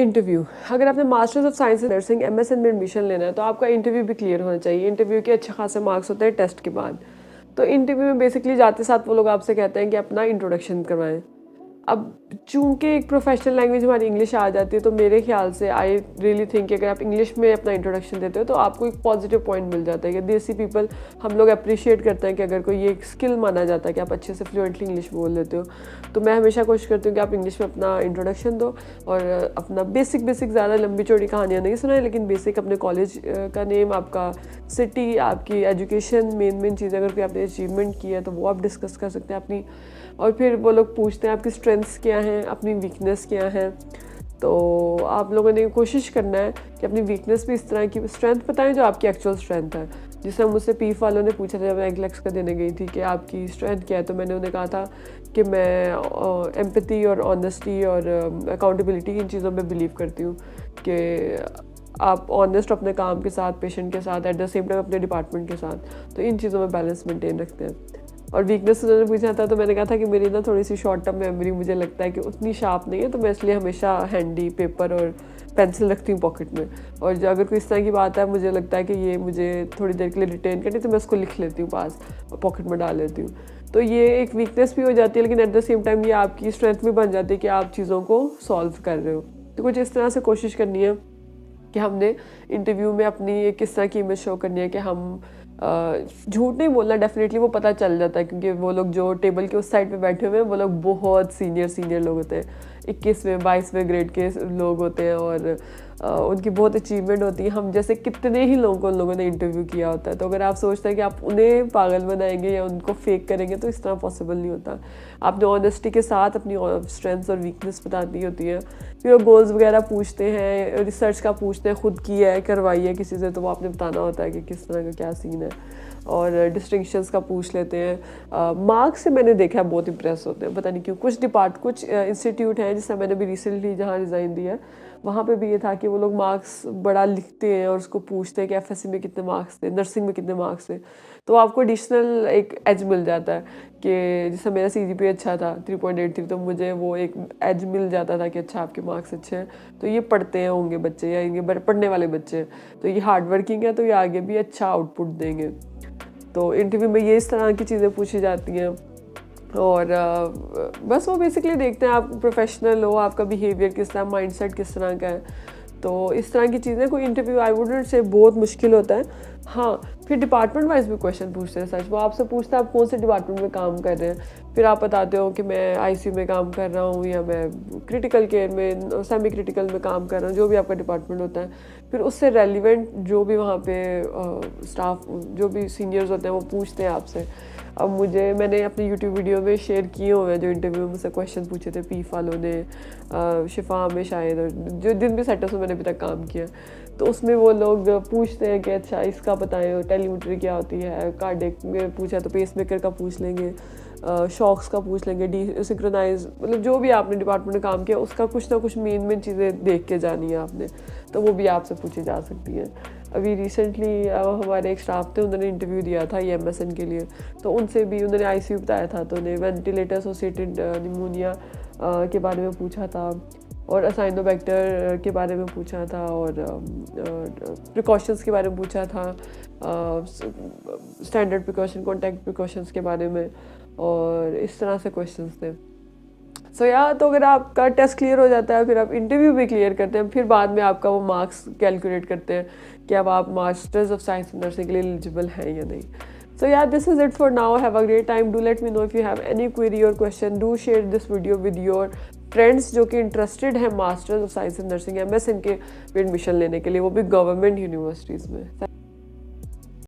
Interview, अगर आपने masters of science in nursing MSN में एडमिशन लेना है तो आपका इंटरव्यू भी क्लियर होना चाहिए। इंटरव्यू के अच्छे खासे मार्क्स होते हैं टेस्ट के बाद। तो इंटरव्यू में बेसिकली जाते साथ वो लोग आपसे कहते हैं कि अपना इंट्रोडक्शन करवाएं। अब चूंकि एक प्रोफेशनल लैंग्वेज हमारी इंग्लिश आ जाती है तो मेरे ख्याल से आई रियली थिंक कि अगर आप इंग्लिश में अपना इंट्रोडक्शन देते हो तो आपको एक पॉजिटिव पॉइंट मिल जाता है कि देसी पीपल हम लोग अप्रिशिएट करते हैं कि अगर कोई ये एक स्किल माना जाता है कि आप अच्छे से फ्लुएंटली इंग्लिश बोल लेते हो। तो मैं हमेशा कोशिश करती हूँ कि आप इंग्लिश में अपना इंट्रोडक्शन दो और अपना बेसिक ज़्यादा लंबी चौड़ी कहानियाँ नहीं सुनाएं, लेकिन बेसिक अपने कॉलेज का नेम, आपका सिटी, आपकी एजुकेशन, मेन चीज़ अगर कोई आपने अचीवमेंट किया है तो वो आप डिस्कस कर सकते हैं अपनी। और फिर वो लोग पूछते हैं आपकी स्ट्रेंथ्स क्या हैं, अपनी वीकनेस क्या है। तो आप लोगों ने कोशिश करना है कि अपनी वीकनेस भी इस तरह की, स्ट्रेंथ बताएं जो आपकी एक्चुअल स्ट्रेंथ है। जिससे मुझसे पीफ वालों ने पूछा था जब मैं एंकलेक्स का देने गई थी कि आपकी स्ट्रेंथ क्या है, तो मैंने उन्हें कहा था कि मैं एम्पैथी और ऑनेस्टी और अकाउंटेबिलिटी इन चीज़ों में बिलीव करती हूँ कि आप ऑनेस्ट अपने काम के साथ, पेशेंट के साथ, एट द सेम टाइम अपने डिपार्टमेंट के साथ, तो इन चीज़ों में बैलेंस मेंटेन रखते हैं। और वीकनेस उन्होंने पूछा था तो मैंने कहा था कि मेरी ना थोड़ी सी शॉर्ट टर्म मेमोरी मुझे लगता है कि उतनी शार्प नहीं है, तो मैं इसलिए हमेशा हैंडी पेपर और पेंसिल रखती हूँ पॉकेट में। और जो अगर कोई इस तरह की बात है मुझे लगता है कि ये मुझे थोड़ी देर के लिए रिटेन करनी, तो मैं उसको लिख लेती हूँ पास, पॉकेट में डाल लेती हूँ। तो ये एक वीकनेस भी हो जाती है, लेकिन एट द सेम टाइम ये आपकी स्ट्रेंथ भी बन जाती है कि आप चीज़ों को सॉल्व कर रहे हो। तो कुछ इस तरह से कोशिश करनी है कि हमने इंटरव्यू में अपनी एक किस तरह की इमेज शो करनी है कि हम झूठ नहीं बोलना। डेफिनेटली वो पता चल जाता है क्योंकि वो लोग जो टेबल के उस साइड पे बैठे हुए हैं वो लोग बहुत सीनियर लोग होते हैं, 21वें 22वें ग्रेड के लोग होते हैं और उनकी बहुत अचीवमेंट होती है। हम जैसे कितने ही लोगों को उन लोगों ने इंटरव्यू किया होता है, तो अगर आप सोचते हैं कि आप उन्हें पागल बनाएंगे या उनको फेक करेंगे तो इस तरह पॉसिबल नहीं होता। आपने ऑनेस्टी के साथ अपनी स्ट्रेंथ्स और वीकनेस बतानी होती है। फिर वो गोल्स वगैरह पूछते हैं, रिसर्च का पूछते हैं, खुद की है, करवाई है किसी से, तो वो आपने बताना होता है कि किस तरह का क्या सीन है। और डिस्टिंक्शंस का पूछ लेते हैं। मार्क्स से मैंने देखा बहुत इंप्रेस होते हैं, पता नहीं क्यों। कुछ इंस्टीट्यूट हैं जिससे मैंने भी रिसेंटली जहाँ रिज़ाइन दिया है वहाँ पे भी ये था कि वो लोग मार्क्स बड़ा लिखते हैं और उसको पूछते हैं कि एफएससी में कितने मार्क्स थे, नर्सिंग में कितने मार्क्स थे, तो आपको एडिशनल एक एज मिल जाता है कि जैसे मेरा सीजीपीए अच्छा था 3.83, तो मुझे वो एक एज मिल जाता था कि अच्छा आपके मार्क्स अच्छे हैं तो ये पढ़ते हैं होंगे बच्चे या इनके पढ़ने वाले बच्चे हैं, तो ये हार्ड वर्किंग है तो ये आगे भी अच्छा आउटपुट देंगे। तो इंटरव्यू में ये इस तरह की चीज़ें पूछी जाती हैं। और बस वो बेसिकली देखते हैं आप प्रोफेशनल हो, आपका बिहेवियर किस तरह, माइंडसेट किस तरह का है। तो इस तरह की चीज़ें कोई इंटरव्यू आई वुडंट से बहुत मुश्किल होता है। हाँ, फिर डिपार्टमेंट वाइज भी क्वेश्चन पूछते हैं सच। वो आपसे पूछते हैं आप कौन से डिपार्टमेंट में काम कर रहे हैं, फिर आप बताते हो कि मैं आईसीयू में काम कर रहा हूँ या मैं क्रिटिकल केयर में, सेमी क्रिटिकल में काम कर रहा हूँ, जो भी आपका डिपार्टमेंट होता है। फिर उससे रेलिवेंट जो भी वहाँ पे स्टाफ, जो भी सीनियर्स होते हैं वो पूछते हैं आपसे। अब मैंने अपनी यूट्यूब वीडियो में शेयर किए हुए हैं जो इंटरव्यू में मुझसे क्वेश्चन पूछे थे पीफ वालों ने, शिफा में शायद, और जो जिन भी सेक्टर्स में मैंने अभी तक काम किया, तो उसमें वो लोग पूछते हैं कि अच्छा इसका बताएं, टेलीमेट्री क्या होती है, कार्डियक में पूछा तो पेसमेकर का पूछ लेंगे, शॉक्स का पूछ लेंगे, डी सिंक्रोनाइज, मतलब जो भी आपने डिपार्टमेंट में काम किया उसका कुछ ना कुछ मेन चीज़ें देख के जानी है आपने, तो वो भी आपसे पूछी जा सकती हैं। अभी रिसेंटली हमारे एक स्टाफ थे, उन्होंने इंटरव्यू दिया था ये एमएसएन के लिए, तो उनसे भी उन्होंने आईसीयू बताया था, तो उन्हें वेंटिलेटर एसोसिएटेड निमोनिया के बारे में पूछा था और असाइनोबैक्टर के बारे में पूछा था और प्रिकॉशंस के बारे में पूछा था, स्टैंडर्ड प्रिकॉशन, कॉन्टैक्ट प्रिकॉशंस के बारे में, और इस तरह से क्वेश्चंस थे। तो अगर आपका टेस्ट क्लियर हो जाता है, फिर आप इंटरव्यू भी क्लियर करते हैं, फिर बाद में आपका वो मार्क्स कैलकुलेट करते हैं कि अब आप masters of science in nursing के लिए एलिजिबल हैं या नहीं। This is it for now. Have a great time. Do let me know if you have any query और question. Do share this video with your friends जो कि interested हैं masters of science in nursing MSN के admission लेने के लिए, वो भी गवर्नमेंट यूनिवर्सिटीज़ में।